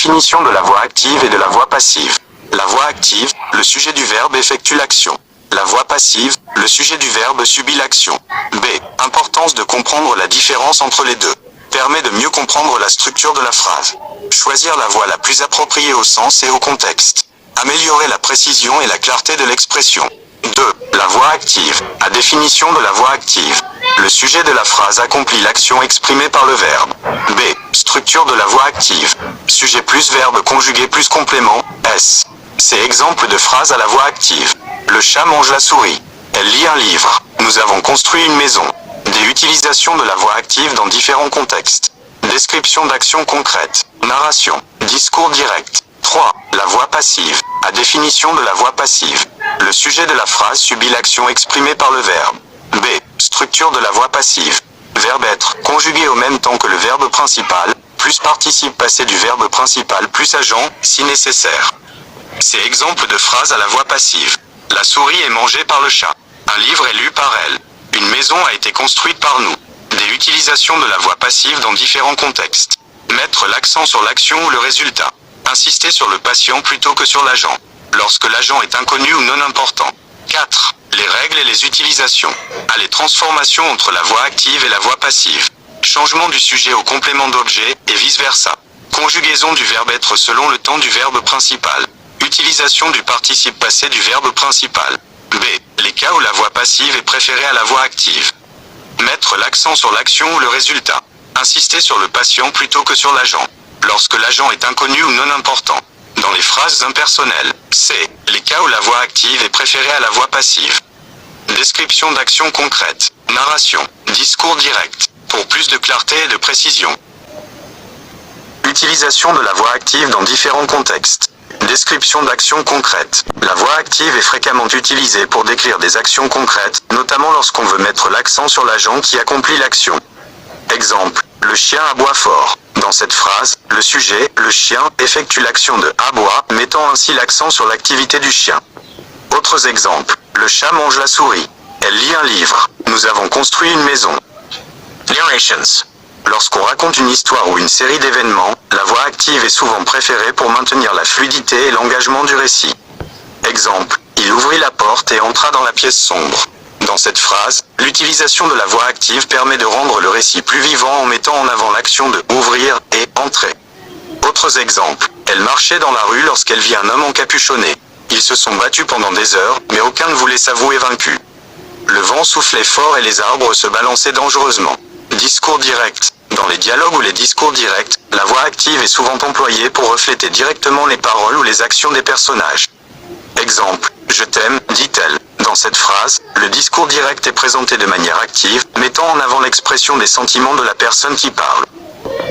Définition de la voix active et de la voix passive. La voix active, le sujet du verbe effectue l'action. La voix passive, le sujet du verbe subit l'action. B. Importance de comprendre la différence entre les deux. Permet de mieux comprendre la structure de la phrase. Choisir la voix la plus appropriée au sens et au contexte. Améliorer la précision et la clarté de l'expression. 2. La voix active. À définition de la voix active. Le sujet de la phrase accomplit l'action exprimée par le verbe. B. Structure de la voix active. Sujet plus verbe conjugué plus complément, S. C'est exemple de phrase à la voix active. Le chat mange la souris. Elle lit un livre. Nous avons construit une maison. Des utilisations de la voix active dans différents contextes. Description d'actions concrètes. Narration. Discours direct. 3. La voix passive. À définition de la voix passive. Le sujet de la phrase subit l'action exprimée par le verbe. B. Structure de la voix passive. Verbe être, conjugué au même temps que le verbe principal, plus participe passé du verbe principal plus agent, si nécessaire. C'est exemple de phrase à la voix passive. La souris est mangée par le chat. Un livre est lu par elle. Une maison a été construite par nous. Des utilisations de la voix passive dans différents contextes. Mettre l'accent sur l'action ou le résultat. Insister sur le patient plutôt que sur l'agent. Lorsque l'agent est inconnu ou non important. 4. Les règles et les utilisations. A. Les transformations entre la voix active et la voix passive. Changement du sujet au complément d'objet, et vice-versa. Conjugaison du verbe être selon le temps du verbe principal. Utilisation du participe passé du verbe principal. B. Les cas où la voix passive est préférée à la voix active. Mettre l'accent sur l'action ou le résultat. Insister sur le patient plutôt que sur l'agent. Lorsque l'agent est inconnu ou non important. Dans les phrases impersonnelles. C. Les cas où la voix active est préférée à la voix passive. Description d'actions concrètes. Narration. Discours direct. Pour plus de clarté et de précision. Utilisation de la voix active dans différents contextes. Description d'actions concrètes. La voix active est fréquemment utilisée pour décrire des actions concrètes, notamment lorsqu'on veut mettre l'accent sur l'agent qui accomplit l'action. Exemple. Le chien aboie fort. Dans cette phrase, le sujet, le chien, effectue l'action de aboie, mettant ainsi l'accent sur l'activité du chien. Autres exemples. Le chat mange la souris. Elle lit un livre. Nous avons construit une maison. Narrations. Lorsqu'on raconte une histoire ou une série d'événements, la voix active est souvent préférée pour maintenir la fluidité et l'engagement du récit. Exemple. Il ouvrit la porte et entra dans la pièce sombre. Dans cette phrase, l'utilisation de la voix active permet de rendre le récit plus vivant en mettant en avant l'action de « ouvrir » et « entrer ». Autres exemples. Elle marchait dans la rue lorsqu'elle vit un homme encapuchonné. Ils se sont battus pendant des heures, mais aucun ne voulait s'avouer vaincu. Le vent soufflait fort et les arbres se balançaient dangereusement. Discours direct. Dans les dialogues ou les discours directs, la voix active est souvent employée pour refléter directement les paroles ou les actions des personnages. Exemple. Je t'aime, dit-elle. Dans cette phrase, le discours direct est présenté de manière active, mettant en avant l'expression des sentiments de la personne qui parle.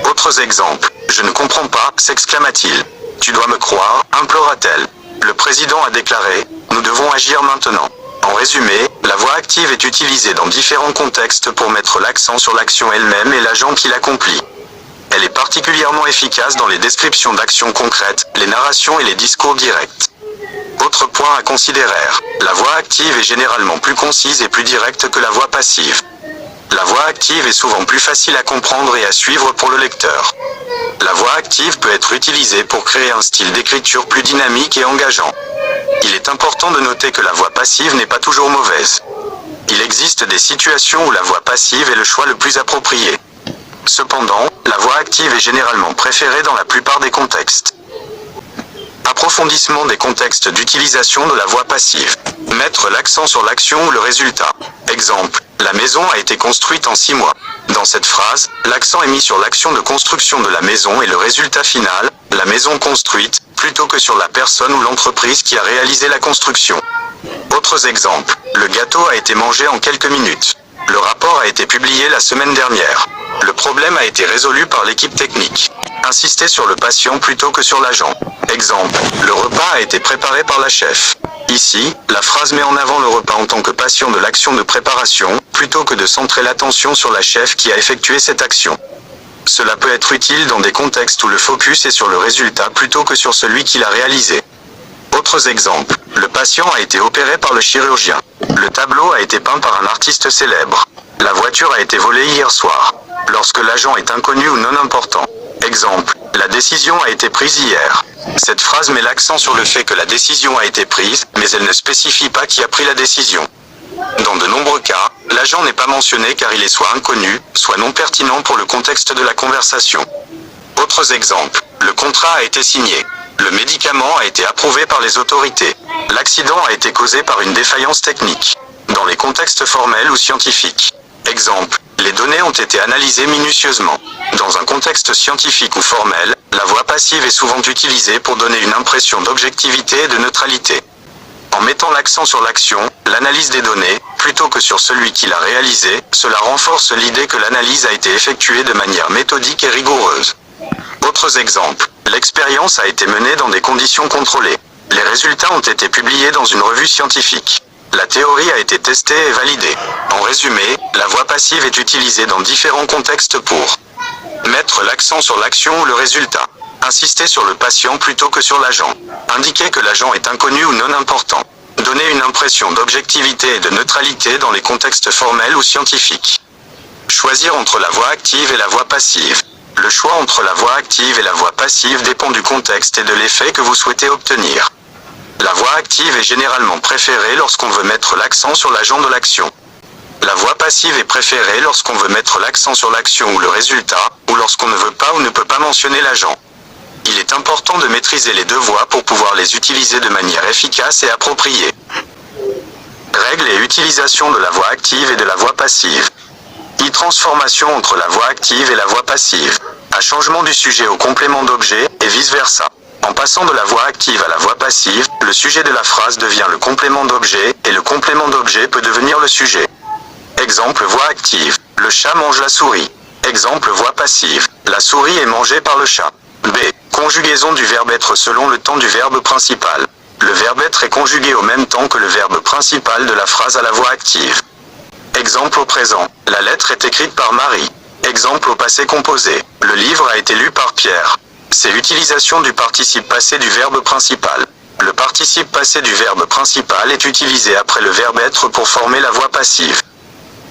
Autres exemples. Je ne comprends pas, s'exclama-t-il. Tu dois me croire, implora-t-elle. Le président a déclaré, nous devons agir maintenant. En résumé, la voix active est utilisée dans différents contextes pour mettre l'accent sur l'action elle-même et l'agent qui l'accomplit. Elle est particulièrement efficace dans les descriptions d'actions concrètes, les narrations et les discours directs. Autre point à considérer, la voix active est généralement plus concise et plus directe que la voix passive. La voix active est souvent plus facile à comprendre et à suivre pour le lecteur. La voix active peut être utilisée pour créer un style d'écriture plus dynamique et engageant. Il est important de noter que la voix passive n'est pas toujours mauvaise. Il existe des situations où la voix passive est le choix le plus approprié. Cependant, la voix active est généralement préférée dans la plupart des contextes. Approfondissement des contextes d'utilisation de la voix passive. Mettre l'accent sur l'action ou le résultat. Exemple. La maison a été construite en 6 mois. Dans cette phrase, l'accent est mis sur l'action de construction de la maison et le résultat final, la maison construite, plutôt que sur la personne ou l'entreprise qui a réalisé la construction. Autres exemples. Le gâteau a été mangé en quelques minutes. Le rapport a été publié la semaine dernière. Le problème a été résolu par l'équipe technique. Insister sur le patient plutôt que sur l'agent. Exemple. Le repas a été préparé par la chef. Ici, la phrase met en avant le repas en tant que patient de l'action de préparation, plutôt que de centrer l'attention sur la chef qui a effectué cette action. Cela peut être utile dans des contextes où le focus est sur le résultat plutôt que sur celui qui l'a réalisé. Autres exemples. Le patient a été opéré par le chirurgien. Le tableau a été peint par un artiste célèbre. La voiture a été volée hier soir. Lorsque l'agent est inconnu ou non important. Exemple. La décision a été prise hier. Cette phrase met l'accent sur le fait que la décision a été prise, mais elle ne spécifie pas qui a pris la décision. Dans de nombreux cas, l'agent n'est pas mentionné car il est soit inconnu, soit non pertinent pour le contexte de la conversation. Autres exemples. Le contrat a été signé. Le médicament a été approuvé par les autorités. L'accident a été causé par une défaillance technique. Dans les contextes formels ou scientifiques. Exemple. Les données ont été analysées minutieusement. Dans un contexte scientifique ou formel, la voix passive est souvent utilisée pour donner une impression d'objectivité et de neutralité. En mettant l'accent sur l'action, l'analyse des données, plutôt que sur celui qui l'a réalisé, cela renforce l'idée que l'analyse a été effectuée de manière méthodique et rigoureuse. Autres exemples. L'expérience a été menée dans des conditions contrôlées. Les résultats ont été publiés dans une revue scientifique. La théorie a été testée et validée. En résumé, la voix passive est utilisée dans différents contextes pour mettre l'accent sur l'action ou le résultat. Insister sur le patient plutôt que sur l'agent. Indiquer que l'agent est inconnu ou non important. Donner une impression d'objectivité et de neutralité dans les contextes formels ou scientifiques. Choisir entre la voix active et la voix passive. Le choix entre la voix active et la voix passive dépend du contexte et de l'effet que vous souhaitez obtenir. La voix active est généralement préférée lorsqu'on veut mettre l'accent sur l'agent de l'action. La voix passive est préférée lorsqu'on veut mettre l'accent sur l'action ou le résultat, ou lorsqu'on ne veut pas ou ne peut pas mentionner l'agent. Il est important de maîtriser les deux voix pour pouvoir les utiliser de manière efficace et appropriée. Règles et utilisation de la voix active et de la voix passive. Transformation entre la voix active et la voix passive. Un changement du sujet au complément d'objet, et vice-versa. En passant de la voix active à la voix passive, le sujet de la phrase devient le complément d'objet, et le complément d'objet peut devenir le sujet. Exemple voix active. Le chat mange la souris. Exemple voix passive. La souris est mangée par le chat. B. Conjugaison du verbe être selon le temps du verbe principal. Le verbe être est conjugué au même temps que le verbe principal de la phrase à la voix active. Exemple au présent. La lettre est écrite par Marie. Exemple au passé composé. Le livre a été lu par Pierre. C'est l'utilisation du participe passé du verbe principal. Le participe passé du verbe principal est utilisé après le verbe être pour former la voix passive.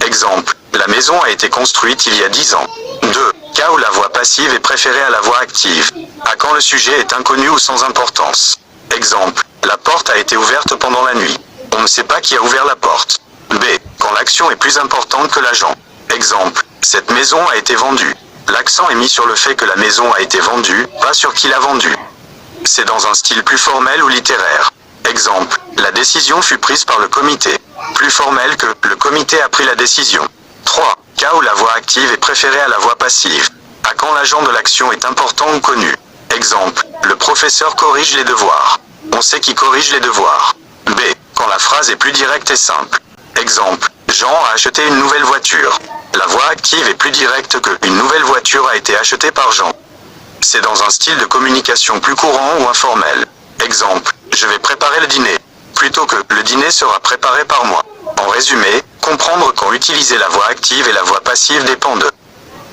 Exemple. La maison a été construite il y a 10 ans. 2. Cas où la voix passive est préférée à la voix active. À quand le sujet est inconnu ou sans importance. Exemple. La porte a été ouverte pendant la nuit. On ne sait pas qui a ouvert la porte. B. Quand l'action est plus importante que l'agent. Exemple. Cette maison a été vendue. L'accent est mis sur le fait que la maison a été vendue, pas sur qui l'a vendue. C'est dans un style plus formel ou littéraire. Exemple. La décision fut prise par le comité. Plus formel que le comité a pris la décision. 3. Cas où la voix active est préférée à la voix passive. À quand l'agent de l'action est important ou connu. Exemple. Le professeur corrige les devoirs. On sait qui corrige les devoirs. B. Quand la phrase est plus directe et simple. Exemple. Jean a acheté une nouvelle voiture. La voix active est plus directe que « une nouvelle voiture a été achetée par Jean ». C'est dans un style de communication plus courant ou informel. Exemple. Je vais préparer le dîner. Plutôt que « le dîner sera préparé par moi ». En résumé, comprendre quand utiliser la voix active et la voix passive dépend de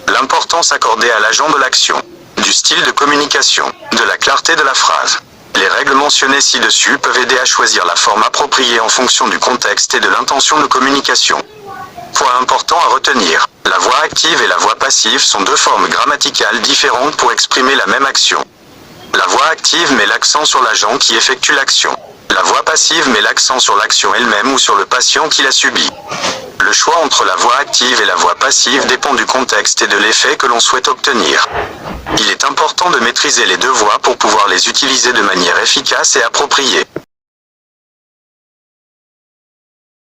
l'importance accordée à l'agent de l'action, du style de communication, de la clarté de la phrase. Les règles mentionnées ci-dessus peuvent aider à choisir la forme appropriée en fonction du contexte et de l'intention de communication. Point important à retenir, la voix active et la voix passive sont deux formes grammaticales différentes pour exprimer la même action. La voix active met l'accent sur l'agent qui effectue l'action. La voix passive met l'accent sur l'action elle-même ou sur le patient qui la subit. Le choix entre la voix active et la voix passive dépend du contexte et de l'effet que l'on souhaite obtenir. Il est important de maîtriser les deux voix pour pouvoir les utiliser de manière efficace et appropriée.